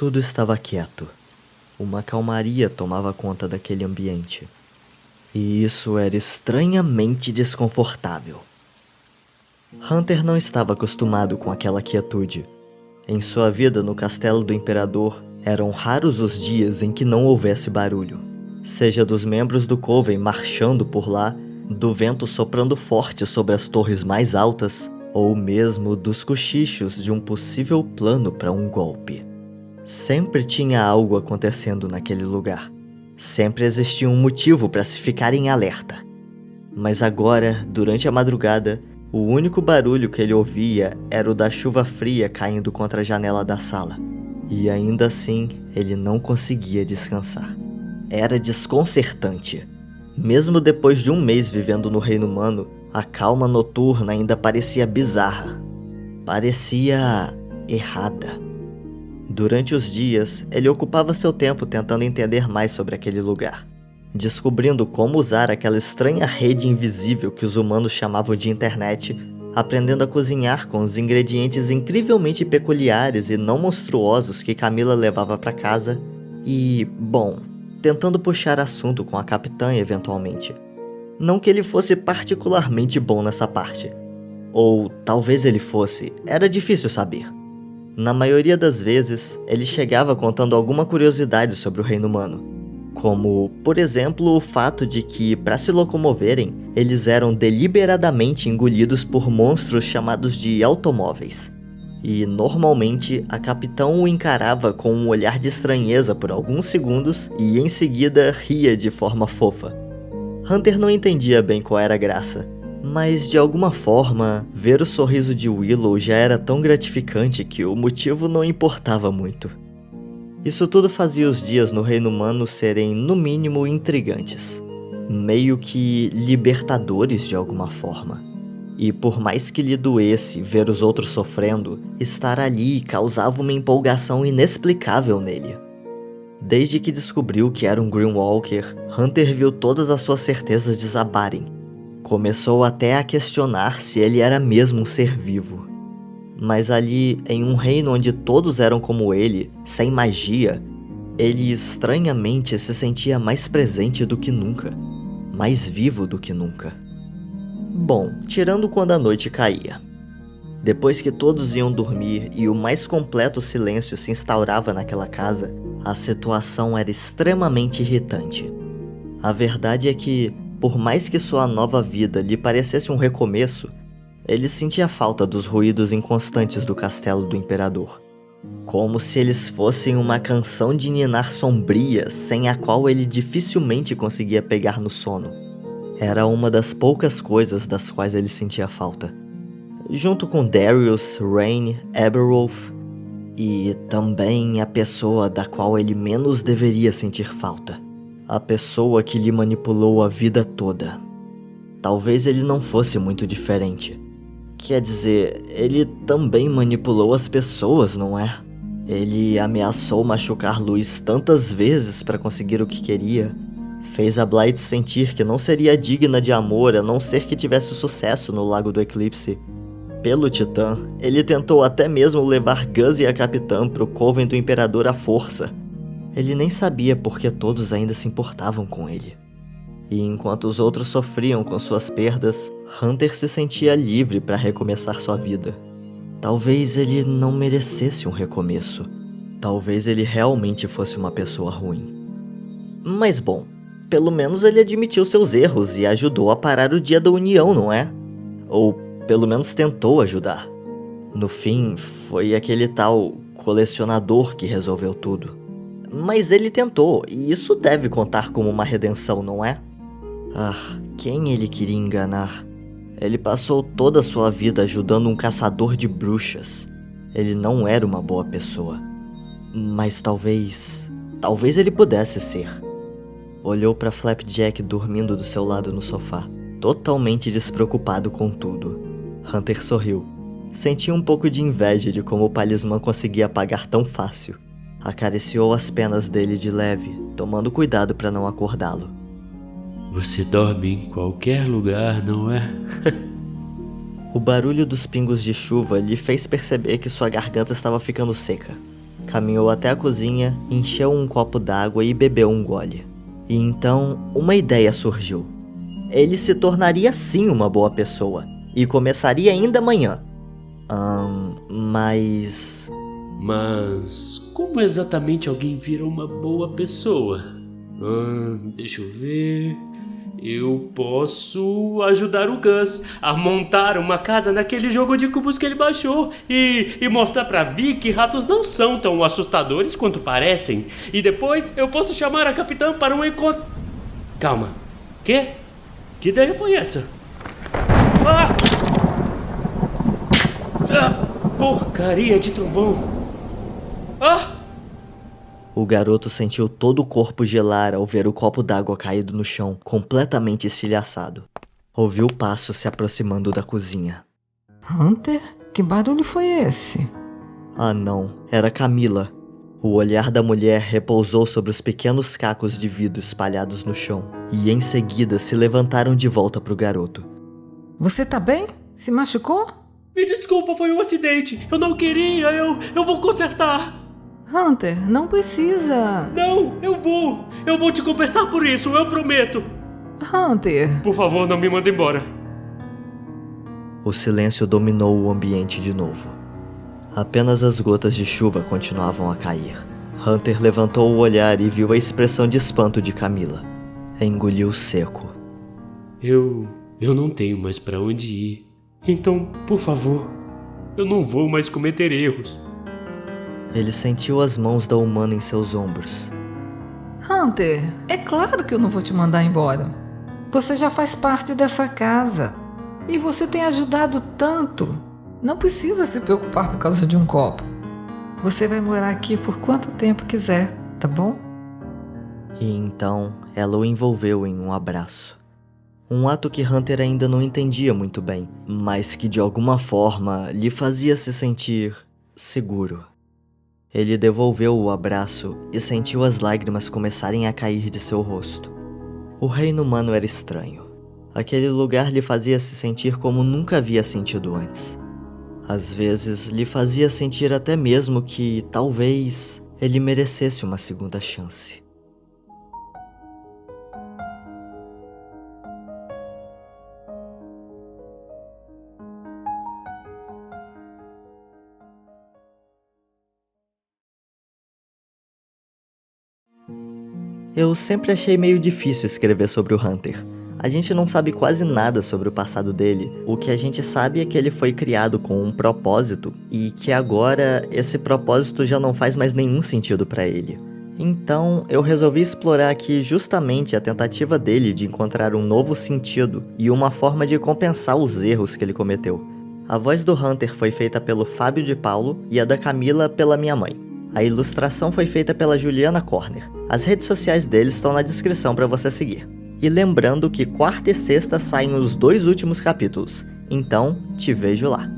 Tudo estava quieto. Uma calmaria tomava conta daquele ambiente. E isso era estranhamente desconfortável. Hunter não estava acostumado com aquela quietude. Em sua vida no castelo do imperador, eram raros os dias em que não houvesse barulho. Seja dos membros do Coven marchando por lá, do vento soprando forte sobre as torres mais altas, ou mesmo dos cochichos de um possível plano para um golpe. Sempre tinha algo acontecendo naquele lugar. Sempre existia um motivo para se ficar em alerta. Mas agora, durante a madrugada, o único barulho que ele ouvia era o da chuva fria caindo contra a janela da sala. E ainda assim, ele não conseguia descansar. Era desconcertante. Mesmo depois de um mês vivendo no reino humano, a calma noturna ainda parecia bizarra. Parecia errada. Durante os dias, ele ocupava seu tempo tentando entender mais sobre aquele lugar, descobrindo como usar aquela estranha rede invisível que os humanos chamavam de internet, aprendendo a cozinhar com os ingredientes incrivelmente peculiares e não monstruosos que Camila levava para casa e, bom, tentando puxar assunto com a capitã eventualmente. Não que ele fosse particularmente bom nessa parte. Ou talvez ele fosse, era difícil saber. Na maioria das vezes, ele chegava contando alguma curiosidade sobre o reino humano. Como, por exemplo, o fato de que, para se locomoverem, eles eram deliberadamente engolidos por monstros chamados de automóveis. E, normalmente, a capitão o encarava com um olhar de estranheza por alguns segundos e, em seguida, ria de forma fofa. Hunter não entendia bem qual era a graça. Mas, de alguma forma, ver o sorriso de Willow já era tão gratificante que o motivo não importava muito. Isso tudo fazia os dias no reino humano serem, no mínimo, intrigantes. Meio que libertadores de alguma forma. E por mais que lhe doesse ver os outros sofrendo, estar ali causava uma empolgação inexplicável nele. Desde que descobriu que era um Greenwalker, Hunter viu todas as suas certezas desabarem. Começou até a questionar se ele era mesmo um ser vivo. Mas ali, em um reino onde todos eram como ele, sem magia, ele estranhamente se sentia mais presente do que nunca, mais vivo do que nunca. Bom, tirando quando a noite caía. Depois que todos iam dormir e o mais completo silêncio se instaurava naquela casa, a situação era extremamente irritante. A verdade é que, por mais que sua nova vida lhe parecesse um recomeço, ele sentia falta dos ruídos inconstantes do castelo do imperador. Como se eles fossem uma canção de ninar sombria sem a qual ele dificilmente conseguia pegar no sono. Era uma das poucas coisas das quais ele sentia falta. Junto com Darius, Rain, Aberwolf e também a pessoa da qual ele menos deveria sentir falta. A pessoa que lhe manipulou a vida toda. Talvez ele não fosse muito diferente. Quer dizer, ele também manipulou as pessoas, não é? Ele ameaçou machucar Luz tantas vezes para conseguir o que queria. Fez a Blight sentir que não seria digna de amor a não ser que tivesse sucesso no Lago do Eclipse. Pelo Titã, ele tentou até mesmo levar Gus e a Capitã pro Coven do Imperador à força. Ele nem sabia por que todos ainda se importavam com ele. E enquanto os outros sofriam com suas perdas, Hunter se sentia livre para recomeçar sua vida. Talvez ele não merecesse um recomeço. Talvez ele realmente fosse uma pessoa ruim. Mas bom, pelo menos ele admitiu seus erros e ajudou a parar o Dia da União, não é? Ou pelo menos tentou ajudar. No fim, foi aquele tal colecionador que resolveu tudo. Mas ele tentou, e isso deve contar como uma redenção, não é? Quem ele queria enganar? Ele passou toda a sua vida ajudando um caçador de bruxas. Ele não era uma boa pessoa. Mas talvez ele pudesse ser. Olhou para Flapjack dormindo do seu lado no sofá, totalmente despreocupado com tudo. Hunter sorriu. Sentia um pouco de inveja de como o talismã conseguia apagar tão fácil. Acariciou as penas dele de leve, tomando cuidado para não acordá-lo. Você dorme em qualquer lugar, não é? O barulho dos pingos de chuva lhe fez perceber que sua garganta estava ficando seca. Caminhou até a cozinha, encheu um copo d'água e bebeu um gole. E então, uma ideia surgiu. Ele se tornaria sim uma boa pessoa, e começaria ainda amanhã. Mas como exatamente alguém vira uma boa pessoa? Deixa eu ver... Eu posso ajudar o Gus a montar uma casa naquele jogo de cubos que ele baixou e mostrar pra Vi que ratos não são tão assustadores quanto parecem. E depois eu posso chamar a capitã para um encontro... Calma. Quê? Que ideia foi essa? Porcaria de trovão. O garoto sentiu todo o corpo gelar ao ver o copo d'água caído no chão, completamente estilhaçado. Ouviu passos se aproximando da cozinha. Hunter? Que barulho foi esse? Ah não, era Camila. O olhar da mulher repousou sobre os pequenos cacos de vidro espalhados no chão, e em seguida se levantaram de volta para o garoto. Você tá bem? Se machucou? Me desculpa, foi um acidente. Eu não queria, eu vou consertar. Hunter, não precisa. Não, eu vou te compensar por isso, eu prometo. Hunter. Por favor, não me manda embora. O silêncio dominou o ambiente de novo. Apenas as gotas de chuva continuavam a cair. Hunter levantou o olhar e viu a expressão de espanto de Camila. Engoliu seco. Eu não tenho mais pra onde ir. Então, por favor, eu não vou mais cometer erros. Ele sentiu as mãos da humana em seus ombros. Hunter, é claro que eu não vou te mandar embora. Você já faz parte dessa casa. E você tem ajudado tanto. Não precisa se preocupar por causa de um copo. Você vai morar aqui por quanto tempo quiser, tá bom? E então ela o envolveu em um abraço. Um ato que Hunter ainda não entendia muito bem, mas que de alguma forma lhe fazia se sentir seguro. Ele devolveu o abraço e sentiu as lágrimas começarem a cair de seu rosto. O reino humano era estranho. Aquele lugar lhe fazia se sentir como nunca havia sentido antes. Às vezes, lhe fazia sentir até mesmo que, talvez, ele merecesse uma segunda chance. Eu sempre achei meio difícil escrever sobre o Hunter. A gente não sabe quase nada sobre o passado dele. O que a gente sabe é que ele foi criado com um propósito e que agora esse propósito já não faz mais nenhum sentido pra ele. Então eu resolvi explorar aqui justamente a tentativa dele de encontrar um novo sentido e uma forma de compensar os erros que ele cometeu. A voz do Hunter foi feita pelo Fábio de Paulo e a da Camila pela minha mãe. A ilustração foi feita pela Juliana Corner. As redes sociais deles estão na descrição para você seguir. E lembrando que quarta e sexta saem os 2 últimos capítulos. Então, te vejo lá.